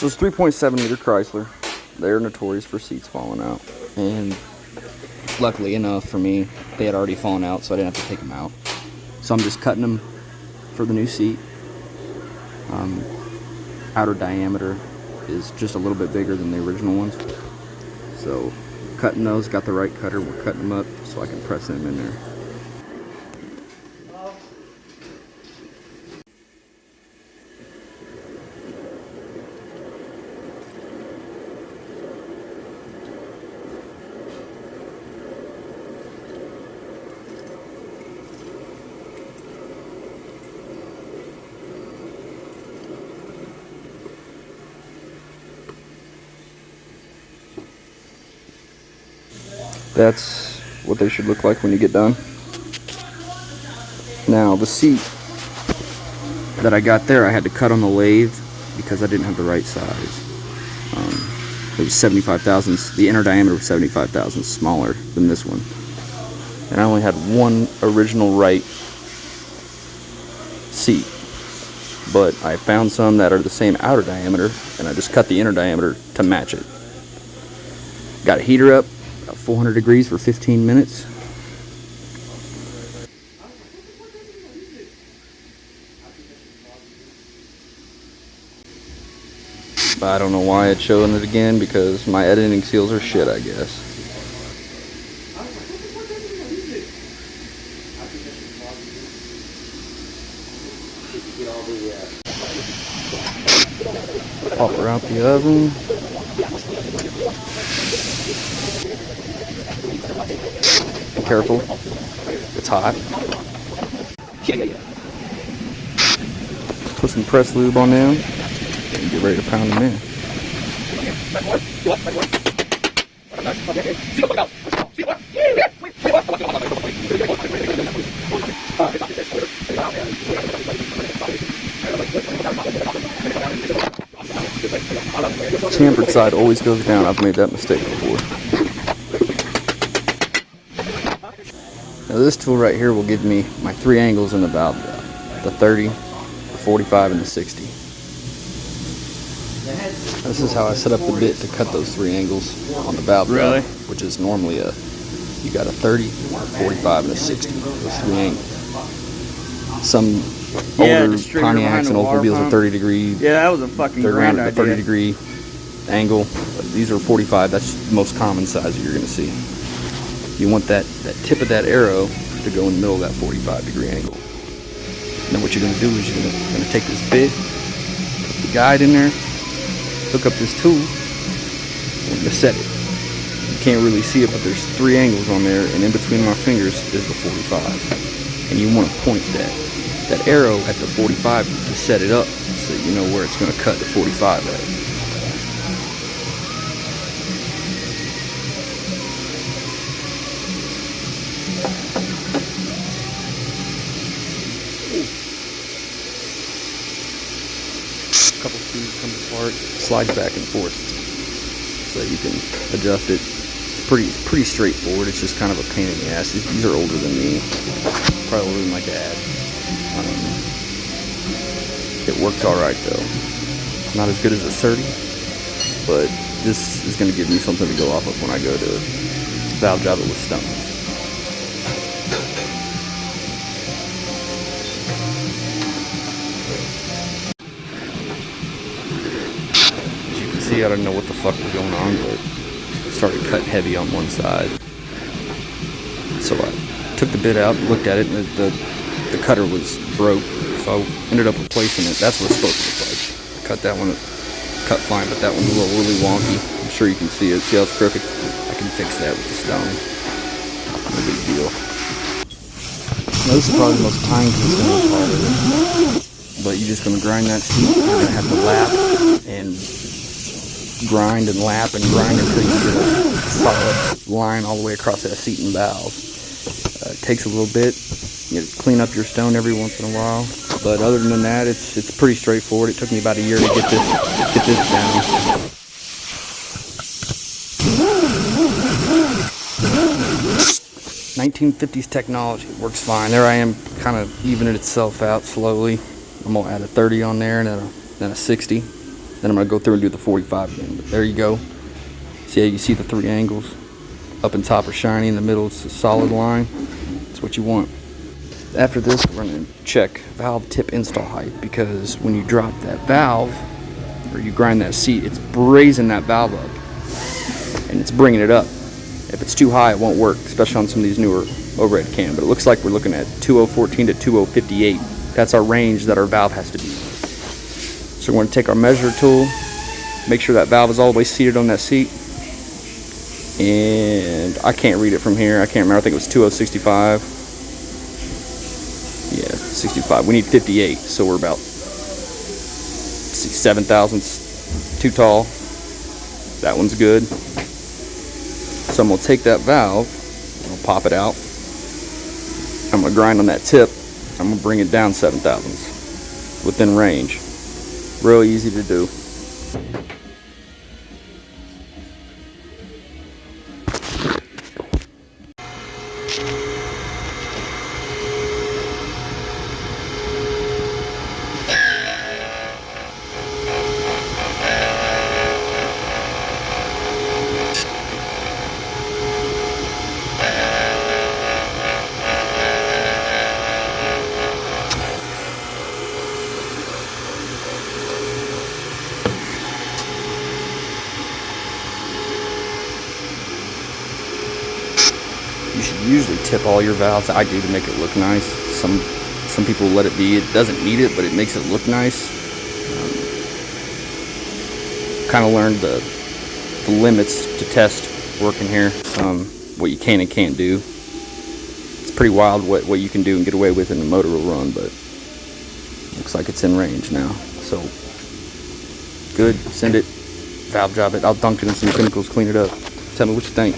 So it's 3.7 liter Chrysler. They're notorious for seats falling out. And luckily enough for me, they had already fallen out, so I didn't have to take them out. So I'm just cutting them for the new seat. Outer diameter is just a little bit bigger than the original ones. So cutting those, got the right cutter, we're cutting them up so I can press them in there. That's what they should look like when you get done. Now the seat that I got there, I had to cut on the lathe because I didn't have the right size. It was 75 thousandths. The inner diameter was 75 thousandths smaller than this one, and I only had one original right seat. But I found some that are the same outer diameter, and I just cut the inner diameter to match it. Got a heater up. 400 degrees for 15 minutes. I don't know why it's showing it again, because my editing skills are shit, I guess. Pop her out the oven. Be careful, it's hot. Put some press lube on them and get ready to pound them in. Chamfered side always goes down. I've made that mistake before. Now this tool right here will give me my three angles in the valve job. The 30, the 45, and the 60. This is how I set up the bit to cut those three angles on the valve job, which is normally you got a 30, a 45, and a 60. Those three angles. Some older Pontiacs and Oldsmobiles are 30 degree. Yeah, that was a fucking grand idea. 30 degree angle. These are 45. That's the most common size you're going to see. You want that tip of that arrow to go in the middle of that 45 degree angle. And then what you're going to do is you're going to take this bit, put the guide in there, hook up this tool, and you set it. You can't really see it, but there's three angles on there, and in between my fingers is the 45. And you want to point that arrow at the 45 to set it up so you know where it's going to cut the 45 at. Couple screws come apart, slides back and forth, so you can adjust it. It's pretty straightforward. It's just kind of a pain in the ass. These are older than me, probably older than my dad. It works all right though. Not as good as a 30, but this is going to give me something to go off of when I go to valve job it with stone. I don't know what the fuck was going on, but it started cutting heavy on one side. So I took the bit out, looked at it, and the cutter was broke. So I ended up replacing it. That's what it's supposed to look like. Cut that one, cut fine, but that one's a little really wonky. I'm sure you can see it. See how it's crooked? I can fix that with the stone. No big deal. Now this is probably the most time-consuming part of it. But you're just going to grind that seat. You're going to have to lap and grind and lap and grind until you get a solid line all the way across that seat and valve. It takes a little bit. You clean up your stone every once in a while, but other than that, it's pretty straightforward. It took me about a year to get this down. 1950s technology, works fine. There I am, kind of evening itself out slowly. I'm gonna add a 30 on there and then a 60. Then I'm gonna go through and do the 45 again. But there you go. See how you see the 3 angles? Up and top are shiny, in the middle it's a solid line. That's what you want. After this, we're gonna check valve tip install height, because when you drop that valve, or you grind that seat, it's raising that valve up, and it's bringing it up. If it's too high, it won't work, especially on some of these newer overhead cam. But it looks like we're looking at 2014 to 2058. That's our range that our valve has to be. So we're going to take our measure tool, make sure that valve is all the way seated on that seat. And I can't read it from here. I can't remember. I think it was 2065. Yeah, 65. We need 58, so we're about 7 thousandths too tall. That one's good. So I'm going to take that valve, I'll pop it out. I'm going to grind on that tip. I'm going to bring it down 7 thousandths within range. Real easy to do. You should usually tip all your valves. I do, to make it look nice. Some people let it be. It doesn't need it, but it makes it look nice. Kind of learned the limits to test working here. What you can and can't do. It's pretty wild what you can do and get away with, and the motor will run, but looks like it's in range now. So good. Send it. Valve job it. I'll dunk it in some chemicals, clean it up. Tell me what you think.